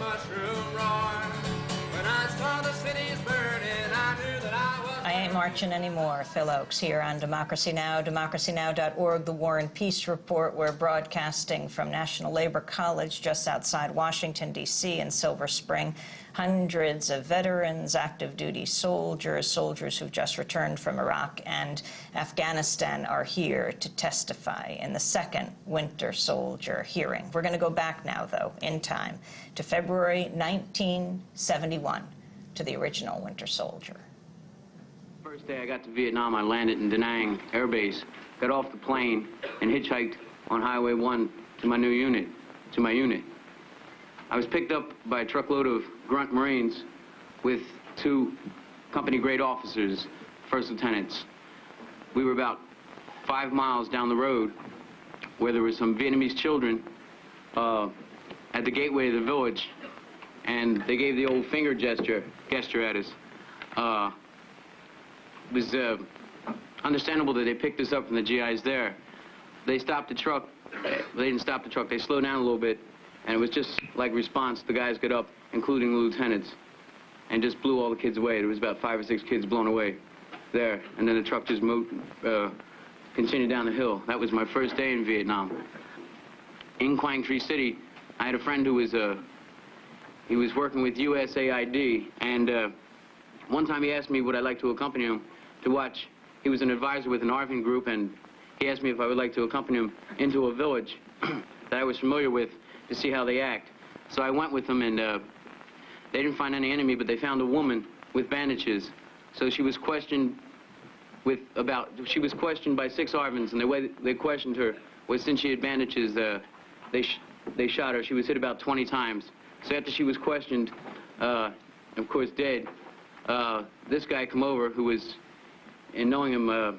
mushroom roar. When I saw the cities burning, I knew that I was... I ain't marching anymore. Phil Oakes here on Democracy Now!, democracynow.org, The War and Peace Report. We're broadcasting from National Labor College just outside Washington, D.C. in Silver Spring. Hundreds of veterans, active duty soldiers, soldiers who've just returned from Iraq and Afghanistan are here to testify in the second Winter Soldier hearing. We're going to go back now, though, in time, to February 1971, to the original Winter Soldier. First day I got to Vietnam, I landed in Da Nang Air Base, got off the plane, and hitchhiked on Highway 1 to my unit. I was picked up by a truckload of grunt Marines with 2 company-grade officers, first lieutenants. We were about 5 miles down the road where there were some Vietnamese children at the gateway of the village, and they gave the old finger gesture at us. It was understandable that they picked us up from the GIs there. They stopped the truck. They didn't stop the truck. They slowed down a little bit, and it was just like response. The guys got up, including the lieutenants, and just blew all the kids away. There was about 5 or 6 kids blown away there, and then the truck just moved, continued down the hill. That was my first day in Vietnam. In Quang Tri City, I had a friend who was he was working with USAID, and one time he asked me would I like to accompany him to watch. He was an advisor with an ARVN group, and he asked me if I would like to accompany him into a village that I was familiar with to see how they act. So I went with them, and they didn't find any enemy, but they found a woman with bandages. So she was questioned by 6 ARVNs, and the way they questioned her was since she had bandages, they shot her. She was hit about 20 times. So after she was questioned, of course dead, this guy come over who was, and knowing him,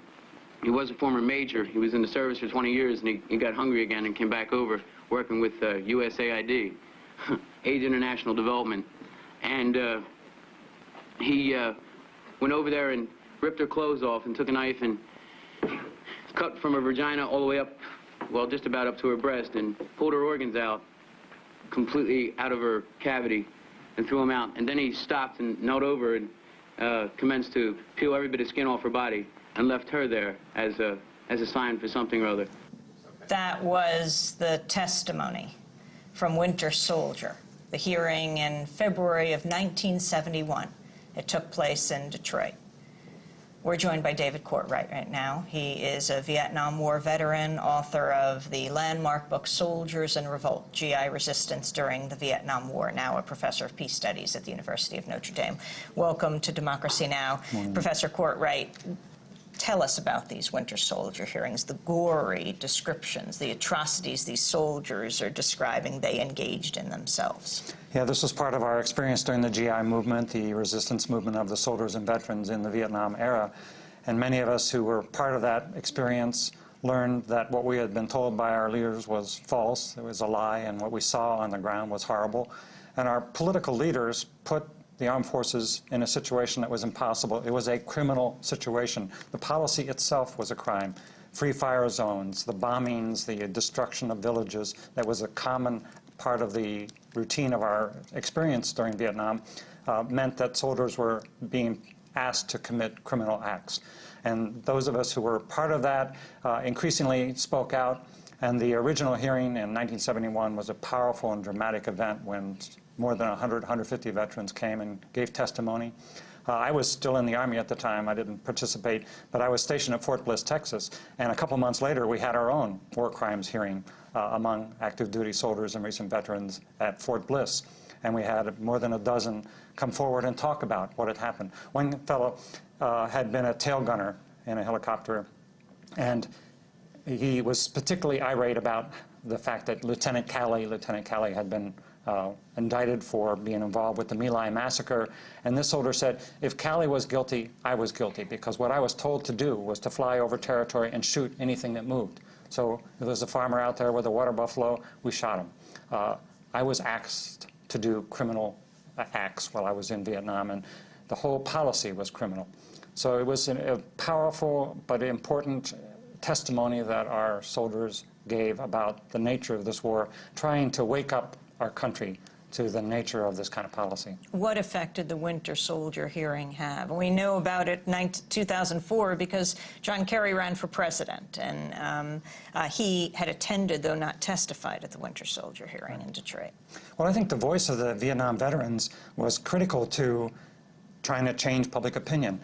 he was a former major. He was in the service for 20 years, and he got hungry again and came back over working with USAID, Aid International Development. And he went over there and ripped her clothes off and took a knife and cut from her vagina all the way up, well, just about up to her breast, and pulled her organs out, completely out of her cavity, and threw them out. And then he stopped and knelt over and commenced to peel every bit of skin off her body and left her there as a sign for something or other. That was the testimony from Winter Soldier, the hearing in February of 1971. It took place in Detroit. We're joined by David Courtwright right now. He is a Vietnam War veteran, author of the landmark book Soldiers in Revolt, GI Resistance During the Vietnam War, now a professor of peace studies at the University of Notre Dame. Welcome to Democracy Now! Professor Courtwright, tell us about these Winter Soldier hearings, the gory descriptions, the atrocities these soldiers are describing they engaged in themselves. Yeah, this was part of our experience during the GI movement, the resistance movement of the soldiers and veterans in the Vietnam era. And many of us who were part of that experience learned that what we had been told by our leaders was false, it was a lie, and what we saw on the ground was horrible. And our political leaders put the armed forces in a situation that was impossible. It was a criminal situation. The policy itself was a crime. Free fire zones, the bombings, the destruction of villages, that was a common part of the routine of our experience during Vietnam, meant that soldiers were being asked to commit criminal acts. And those of us who were part of that increasingly spoke out. And the original hearing in 1971 was a powerful and dramatic event when more than 100, 150 veterans came and gave testimony. I was still in the Army at the time. I didn't participate, but I was stationed at Fort Bliss, Texas. And a couple months later, we had our own war crimes hearing among active duty soldiers and recent veterans at Fort Bliss. And we had more than a dozen come forward and talk about what had happened. One fellow had been a tail gunner in a helicopter, and he was particularly irate about the fact that Lieutenant Calley had been indicted for being involved with the My Lai massacre. And this soldier said, if Calley was guilty, I was guilty, because what I was told to do was to fly over territory and shoot anything that moved. So if there was a farmer out there with a water buffalo, we shot him. I was asked to do criminal acts while I was in Vietnam, and the whole policy was criminal. So it was a powerful but important testimony that our soldiers gave about the nature of this war, trying to wake up our country to the nature of this kind of policy. What effect did the Winter Soldier hearing have? We know about it in 2004 because John Kerry ran for president, and he had attended, though not testified, at the Winter Soldier hearing in Detroit. Well, I think the voice of the Vietnam veterans was critical to trying to change public opinion.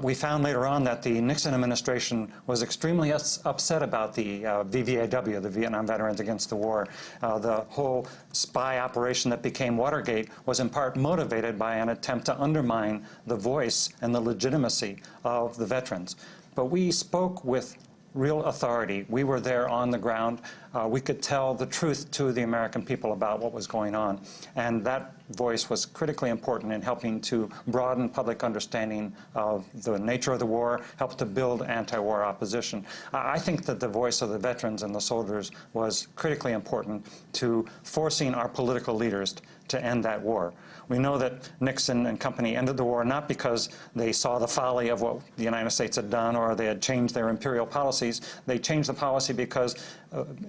We found later on that the Nixon administration was extremely upset about the VVAW, the Vietnam Veterans Against the War. The whole spy operation that became Watergate was in part motivated by an attempt to undermine the voice and the legitimacy of the veterans. But we spoke with real authority. We were there on the ground. We could tell the truth to the American people about what was going on. And that voice was critically important in helping to broaden public understanding of the nature of the war, help to build anti-war opposition. I think that the voice of the veterans and the soldiers was critically important to forcing our political leaders to end that war. We know that Nixon and company ended the war not because they saw the folly of what the United States had done or they had changed their imperial policies. They changed the policy because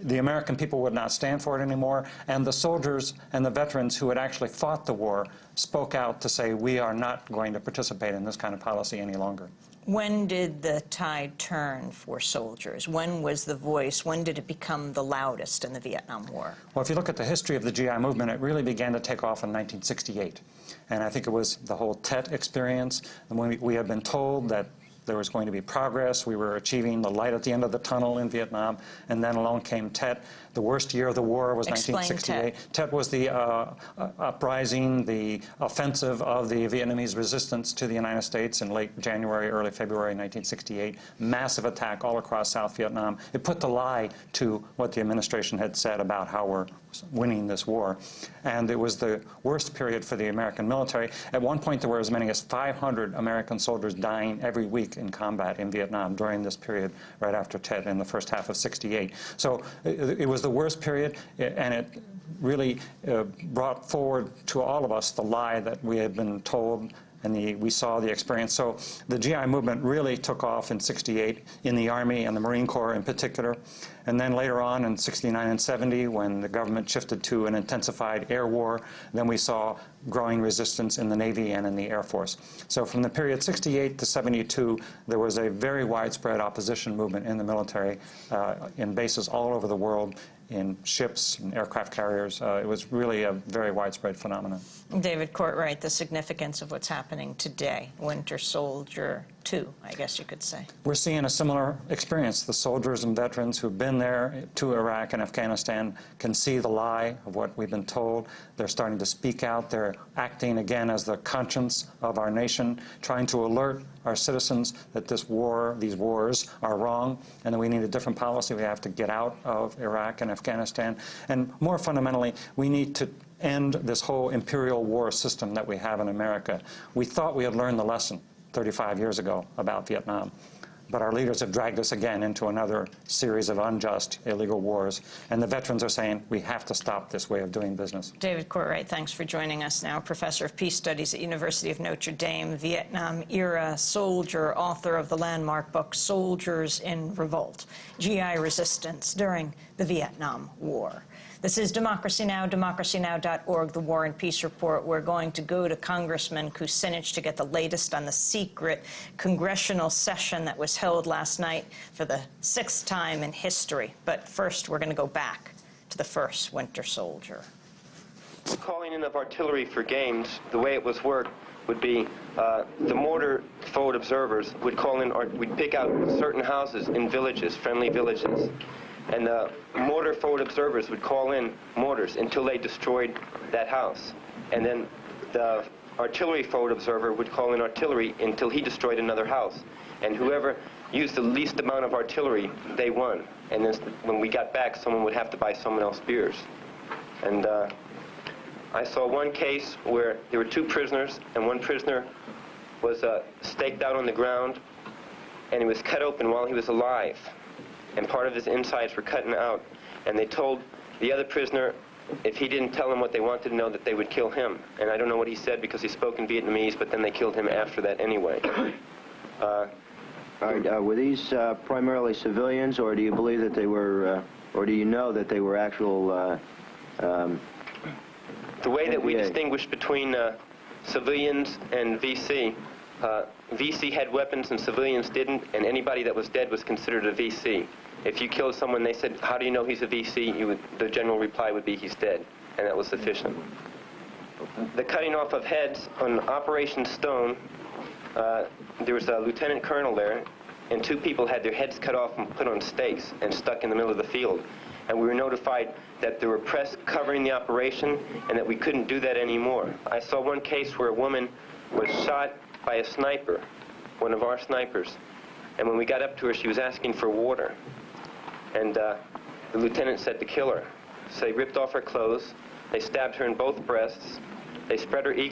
the American people would not stand for it anymore, and the soldiers and the veterans who had actually fought the war spoke out to say, we are not going to participate in this kind of policy any longer. When did the tide turn for soldiers? When was the voice, when did it become the loudest in the Vietnam War? Well, if you look at the history of the GI movement, it really began to take off in 1968. And I think it was the whole Tet experience. And when we had been told that there was going to be progress, we were achieving the light at the end of the tunnel in Vietnam, and then along came Tet. The worst year of the war was 1968. Tet was the uprising, the offensive of the Vietnamese resistance to the United States in late January, early February 1968. Massive attack all across South Vietnam. It put the lie to what the administration had said about how we're winning this war. And it was the worst period for the American military. At one point, there were as many as 500 American soldiers dying every week in combat in Vietnam during this period right after Tet in the first half of '68. So it was the worst period, and it really brought forward to all of us the lie that we had been told, and we saw the experience. So the GI movement really took off in '68 in the Army and the Marine Corps in particular. And then later on in '69 and '70, when the government shifted to an intensified air war, then we saw growing resistance in the Navy and in the Air Force. So from the period '68 to '72, there was a very widespread opposition movement in the military, in bases all over the world, in ships and aircraft carriers. It was really a very widespread phenomenon. David Courtwright, the significance of what's happening today, Winter Soldier 2, I guess you could say. We're seeing a similar experience. The soldiers and veterans who've been there to Iraq and Afghanistan can see the lie of what we've been told. They're starting to speak out. They're acting again as the conscience of our nation, trying to alert our citizens that this war, these wars, are wrong, and that we need a different policy. We have to get out of Iraq and Afghanistan. And more fundamentally, we need to end this whole imperial war system that we have in America. We thought we had learned the lesson 35 years ago about Vietnam, but our leaders have dragged us again into another series of unjust, illegal wars, and the veterans are saying we have to stop this way of doing business. David Courtwright, thanks for joining us now. Professor of Peace Studies at University of Notre Dame, Vietnam-era soldier, author of the landmark book Soldiers in Revolt, GI Resistance During the Vietnam War. This is Democracy Now!, democracynow.org, the War and Peace Report. We're going to go to Congressman Kucinich to get the latest on the secret congressional session that was held last night for the 6th time in history. But first, we're going to go back to the first Winter Soldier. Calling in of artillery for games, the way it was worked would be the mortar forward observers would call in, or we'd pick out certain houses in villages, friendly villages. And the mortar forward observers would call in mortars until they destroyed that house. And then the artillery forward observer would call in artillery until he destroyed another house. And whoever used the least amount of artillery, they won. And then when we got back, someone would have to buy someone else beers. And I saw one case where there were 2 prisoners, and one prisoner was staked out on the ground, and he was cut open while he was alive. And part of his insides were cutting out. And they told the other prisoner if he didn't tell them what they wanted to know, that they would kill him. And I don't know what he said because he spoke in Vietnamese, but then they killed him after that anyway. Were these primarily civilians, or do you believe that they were, or do you know that they were actual The way that we NVA. distinguish between civilians and VC, VC had weapons and civilians didn't, and anybody that was dead was considered a VC. If you killed someone, they said, how do you know he's a VC? The general reply would be, he's dead, and that was sufficient. The cutting off of heads on Operation Stone, there was a lieutenant colonel there, and 2 people had their heads cut off and put on stakes and stuck in the middle of the field. And we were notified that there were press covering the operation and that we couldn't do that anymore. I saw one case where a woman was shot by a sniper, one of our snipers. And when we got up to her, she was asking for water. And the lieutenant said to kill her. So they ripped off her clothes, they stabbed her in both breasts, they spread her eagle